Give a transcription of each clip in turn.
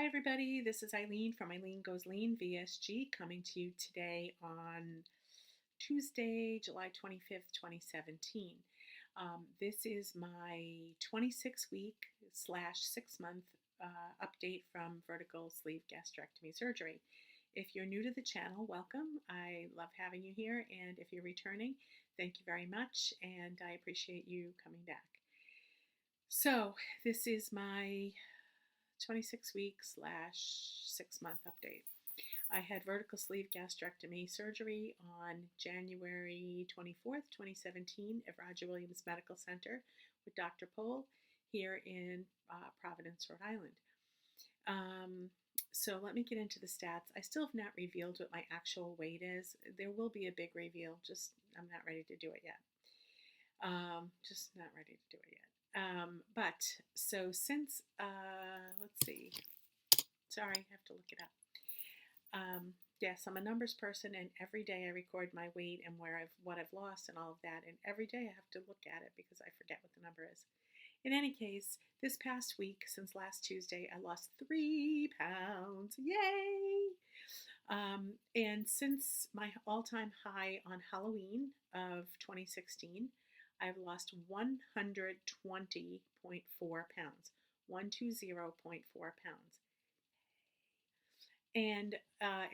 Hi, everybody. This is Eileen from EileenGoesLean-VSG coming to you today on Tuesday, July 25th, 2017. This is my 26-week slash 6-month update from vertical sleeve gastrectomy surgery. If you're new to the channel, welcome. I love having you here. And if you're returning, thank you very much. And I appreciate you coming back. So this is my 26-week slash 6-month update. I had vertical sleeve gastrectomy surgery on January 24th, 2017 at Roger Williams Medical Center with Dr. Pohl here in Providence, Rhode Island. So let me get into the stats. I still have not revealed what my actual weight is. There will be a big reveal, just I'm not ready to do it yet. Just not ready to do it yet. But so since, let's see, sorry, I have to look it up. Yes, I'm a numbers person, and every day I record my weight and what I've lost and all of that, and every day I have to look at it because I forget what the number is. In any case, this past week, since last Tuesday, I lost 3 pounds. Yay! And since my all-time high on Halloween of 2016, I've lost 120.4 pounds, 120.4 pounds. And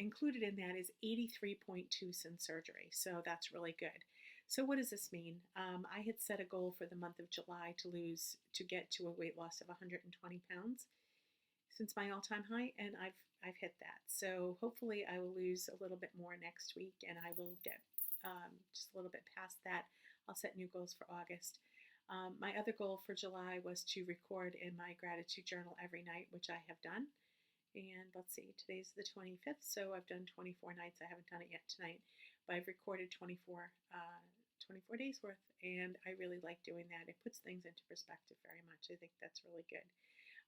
included in that is 83.2 since surgery, so that's really good. So what does this mean? I had set a goal for the month of July to get to a weight loss of 120 pounds since my all-time high, and I've hit that. So hopefully I will lose a little bit more next week, and I will get just a little bit past that. I'll set new goals for August. My other goal for July was to record in my gratitude journal every night, which I have done. And let's see, today's the 25th, so I've done 24 nights. I haven't done it yet tonight, but I've recorded 24 days worth, and I really like doing that. It puts things into perspective very much. I think that's really good.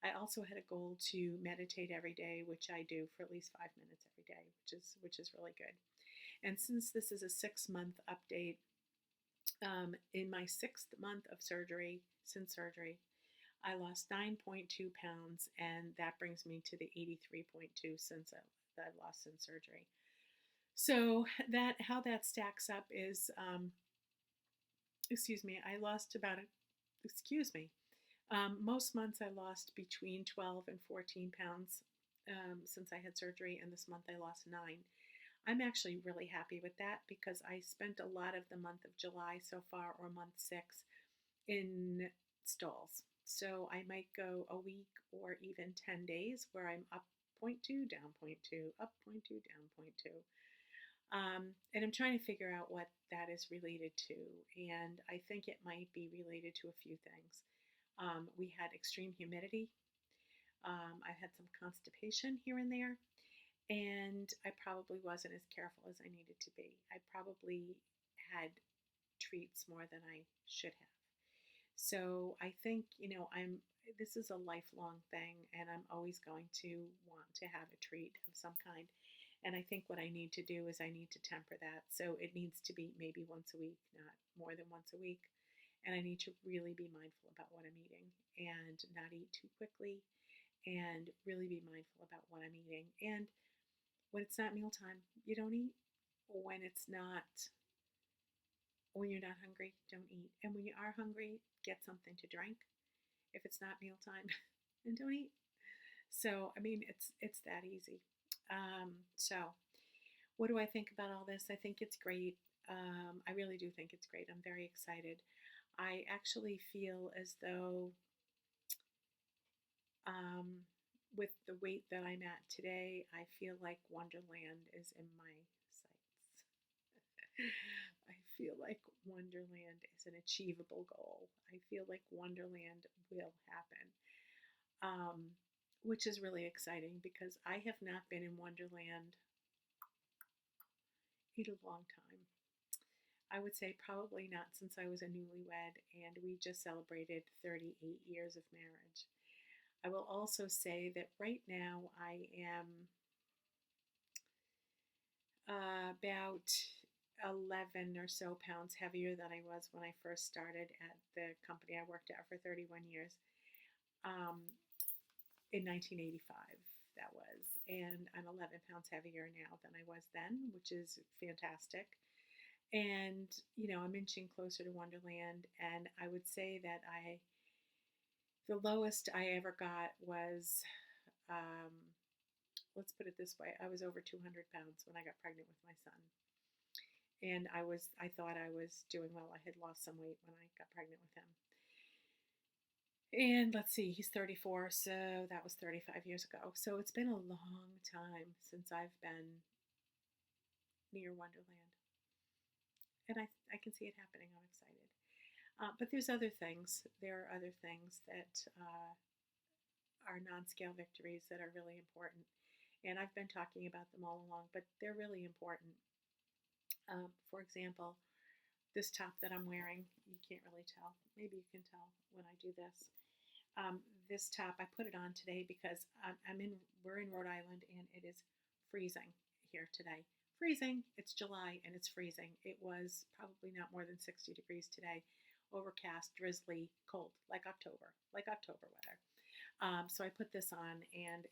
I also had a goal to meditate every day, which I do for at least 5 minutes every day, which is really good. And since this is a 6-month update, in my 6th month of surgery, since surgery, I lost 9.2 pounds, and that brings me to the 83.2 since that I've lost since surgery. So how that stacks up is, I lost about, most months I lost between 12 and 14 pounds since I had surgery, and this month I lost 9. I'm actually really happy with that because I spent a lot of the month of July so far, or month 6, in stalls. So I might go a week or even 10 days where I'm up 0.2, down 0.2, up 0.2, down 0.2. And I'm trying to figure out what that is related to. And I think it might be related to a few things. We had extreme humidity. I had some constipation here and there. And I probably wasn't as careful as I needed to be. I probably had treats more than I should have. So I think, this is a lifelong thing, and I'm always going to want to have a treat of some kind. And I think what I need to do is I need to temper that. So it needs to be maybe once a week, not more than once a week. And I need to really be mindful about what I'm eating and not eat too quickly, and really be mindful about what I'm eating. And when it's not mealtime, you don't eat. When you're not hungry, don't eat. And when you are hungry, get something to drink. If it's not mealtime, then don't eat. So, it's that easy. So what do I think about all this? I think it's great. I really do think it's great. I'm very excited. I actually feel as though with the weight that I'm at today, I feel like Wonderland is in my sights. I feel like Wonderland is an achievable goal. I feel like Wonderland will happen, which is really exciting because I have not been in Wonderland in a long time. I would say probably not since I was a newlywed, and we just celebrated 38 years of marriage. I will also say that right now I am about 11 or so pounds heavier than I was when I first started at the company I worked at for 31 years in 1985. that was. And I'm 11 pounds heavier now than I was then, which is fantastic. And, I'm inching closer to Wonderland. And I would say that the lowest I ever got was, um, let's put it this way, I was over 200 pounds when I got pregnant with my son. And I thought I was doing well. I had lost some weight when I got pregnant with him. And let's see, he's 34, so that was 35 years ago. So it's been a long time since I've been near Wonderland. And I can see it happening. I'm excited. But there's other things. There are other things that are non-scale victories that are really important. And I've been talking about them all along, but they're really important. For example, this top that I'm wearing, you can't really tell. Maybe you can tell when I do this. This top, I put it on today because we're in Rhode Island and it is freezing here today. Freezing. It's July and it's freezing. It was probably not more than 60 degrees today. Overcast, drizzly, cold, like October weather. So I put this on, and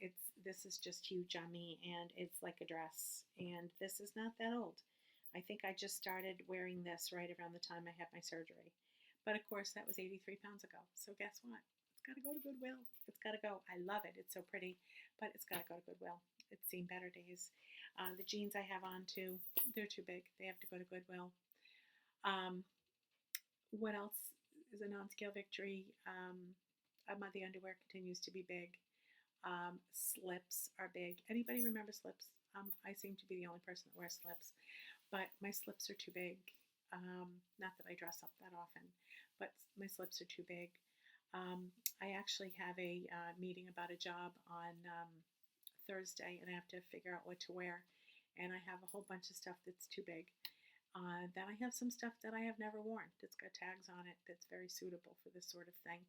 this is just huge on me, and it's like a dress, and this is not that old. I think I just started wearing this right around the time I had my surgery. But of course, that was 83 pounds ago. So guess what? It's got to go to Goodwill. It's got to go. I love it. It's so pretty, but it's got to go to Goodwill. It's seen better days. The jeans I have on too, they're too big. They have to go to Goodwill. What else is a non-scale victory? The underwear continues to be big. Slips are big. Anybody remember slips? I seem to be the only person that wears slips, but my slips are too big. Not that I dress up that often, but my slips are too big. I actually have a meeting about a job on Thursday, and I have to figure out what to wear. And I have a whole bunch of stuff that's too big. Then I have some stuff that I have never worn that's got tags on it that's very suitable for this sort of thing.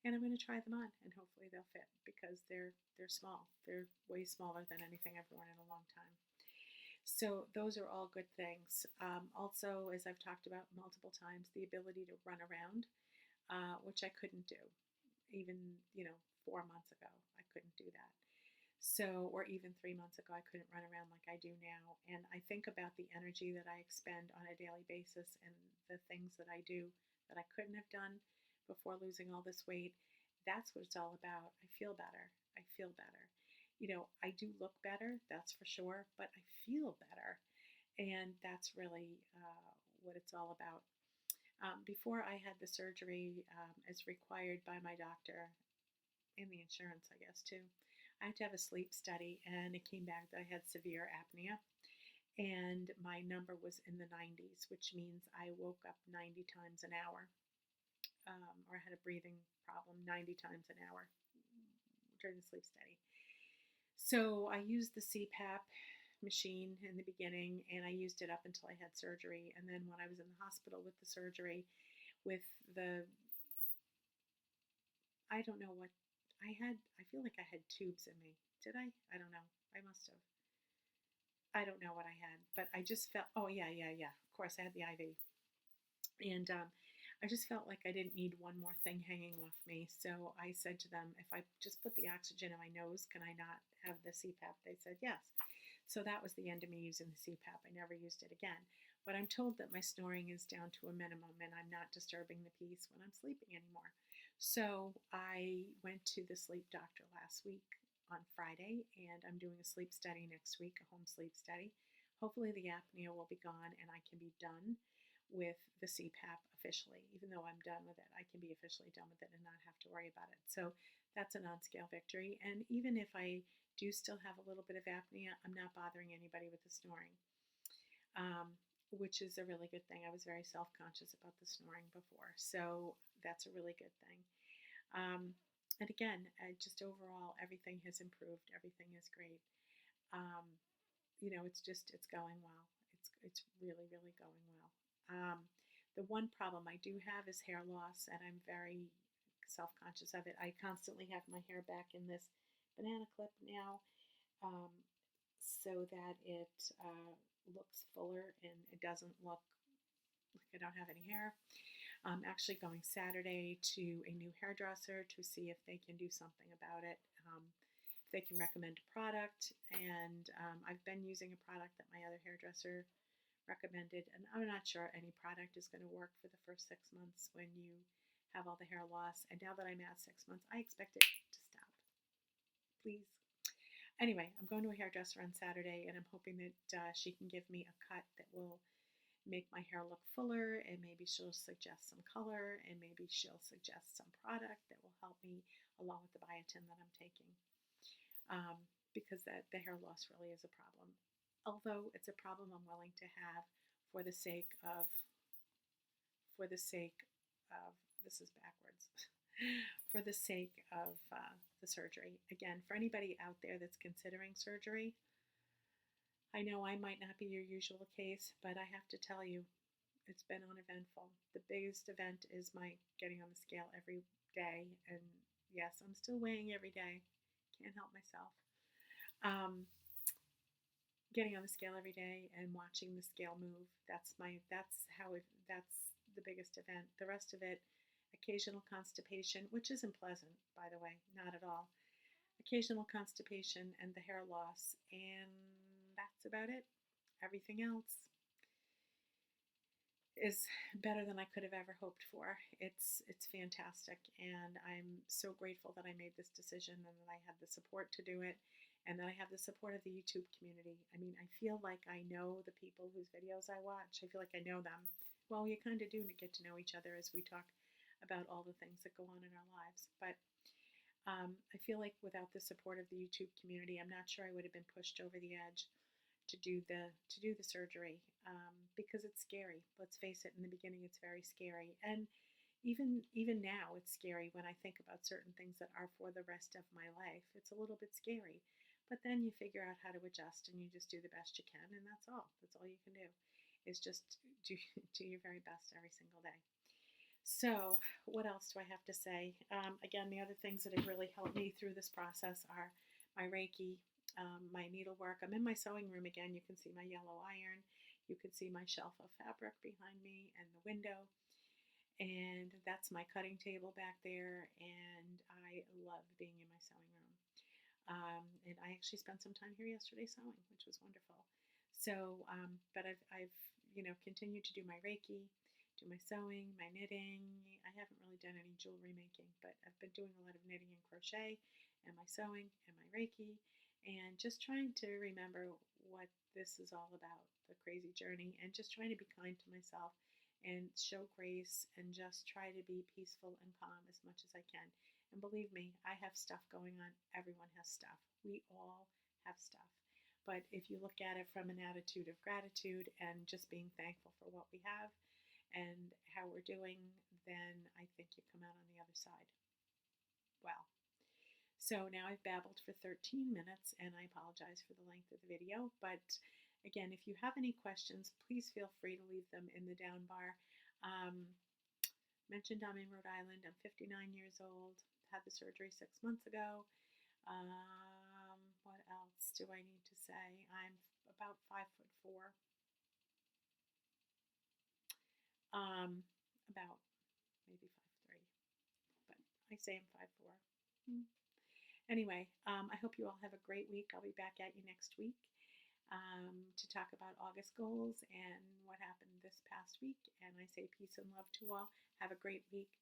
And I'm going to try them on, and hopefully they'll fit because they're small. They're way smaller than anything I've worn in a long time. So those are all good things. Also, as I've talked about multiple times, the ability to run around, which I couldn't do. Even, 4 months ago, I couldn't do that. So, or even 3 months ago, I couldn't run around like I do now. And I think about the energy that I expend on a daily basis and the things that I do that I couldn't have done before losing all this weight. That's what it's all about. I feel better. I feel better. I do look better, that's for sure, but I feel better. And that's really what it's all about. Before I had the surgery, as required by my doctor and the insurance, I guess, too, I had to have a sleep study, and it came back that I had severe apnea. And my number was in the 90s, which means I woke up 90 times an hour, or I had a breathing problem 90 times an hour during the sleep study. So I used the CPAP machine in the beginning, and I used it up until I had surgery. And then when I was in the hospital with the surgery, with I don't know what I feel like I had tubes in me. Did I? I don't know. I must have. I don't know what I had, but I just felt, oh yeah. Of course I had the IV. And I just felt like I didn't need one more thing hanging off me. So I said to them, if I just put the oxygen in my nose, can I not have the CPAP? They said yes. So that was the end of me using the CPAP. I never used it again. But I'm told that my snoring is down to a minimum and I'm not disturbing the peace when I'm sleeping anymore. So I went to the sleep doctor last week on Friday, and I'm doing a sleep study next week, a home sleep study. Hopefully the apnea will be gone and I can be done with the CPAP officially. Even though I'm done with it, I can be officially done with it and not have to worry about it. So that's a non-scale victory. And even if I do still have a little bit of apnea, I'm not bothering anybody with the snoring, which is a really good thing. I was very self-conscious about the snoring before, so that's a really good thing. And again, just overall, everything has improved. Everything is great. It's going well. It's really, really going well. The one problem I do have is hair loss, and I'm very self-conscious of it. I constantly have my hair back in this banana clip now, so that it looks fuller and it doesn't look like I don't have any hair. I'm actually going Saturday to a new hairdresser to see if they can do something about it. they can recommend a product, and I've been using a product that my other hairdresser recommended, and I'm not sure any product is going to work for the first 6 months when you have all the hair loss. And now that I'm at 6 months, I expect it to stop. Please. Anyway, I'm going to a hairdresser on Saturday, and I'm hoping that she can give me a cut that will make my hair look fuller, and maybe she'll suggest some color, and maybe she'll suggest some product that will help me along with the biotin that I'm taking. Because the hair loss really is a problem. Although it's a problem I'm willing to have for the sake of, for the sake of, this is backwards, for the sake of the surgery. Again, for anybody out there that's considering surgery, I know I might not be your usual case, but I have to tell you, it's been uneventful. The biggest event is my getting on the scale every day. And yes, I'm still weighing every day. Can't help myself. Getting on the scale every day and watching the scale move. That's the biggest event. The rest of it, occasional constipation, which isn't pleasant, by the way, not at all. Occasional constipation and the hair loss, and that's about it. Everything else is better than I could have ever hoped for. It's fantastic, and I'm so grateful that I made this decision and that I had the support to do it, and that I have the support of the YouTube community. I mean, I feel like I know the people whose videos I watch. I feel like I know them. Well, you kind of do get to know each other as we talk about all the things that go on in our lives. But I feel like without the support of the YouTube community, I'm not sure I would have been pushed over the edge to do the surgery, because it's scary. Let's face it. In the beginning, it's very scary, and even now, it's scary when I think about certain things that are for the rest of my life. It's a little bit scary, but then you figure out how to adjust, and you just do the best you can, and that's all. That's all you can do, is just do your very best every single day. So, what else do I have to say? Again, the other things that have really helped me through this process are my Reiki, my needlework. I'm in my sewing room again. You can see my yellow iron. You can see my shelf of fabric behind me and the window. And that's my cutting table back there. And I love being in my sewing room. And I actually spent some time here yesterday sewing, which was wonderful. So, but I've continued to do my Reiki, do my sewing, my knitting. I haven't really done any jewelry making, but I've been doing a lot of knitting and crochet, and my sewing and my Reiki, and just trying to remember what this is all about, the crazy journey, and just trying to be kind to myself and show grace and just try to be peaceful and calm as much as I can. And believe me, I have stuff going on. Everyone has stuff. We all have stuff. But if you look at it from an attitude of gratitude and just being thankful for what we have and how we're doing, then I think you come out on the other side. Well, so now I've babbled for 13 minutes, and I apologize for the length of the video. But again, if you have any questions, please feel free to leave them in the down bar. Mentioned I'm in Rhode Island. I'm 59 years old. Had the surgery 6 months ago. What else do I need to say? I'm about 5'4". About maybe 5'3", but I say I'm 5'4". Anyway, I hope you all have a great week. I'll be back at you next week to talk about August goals and what happened this past week. And I say peace and love to all. Have a great week.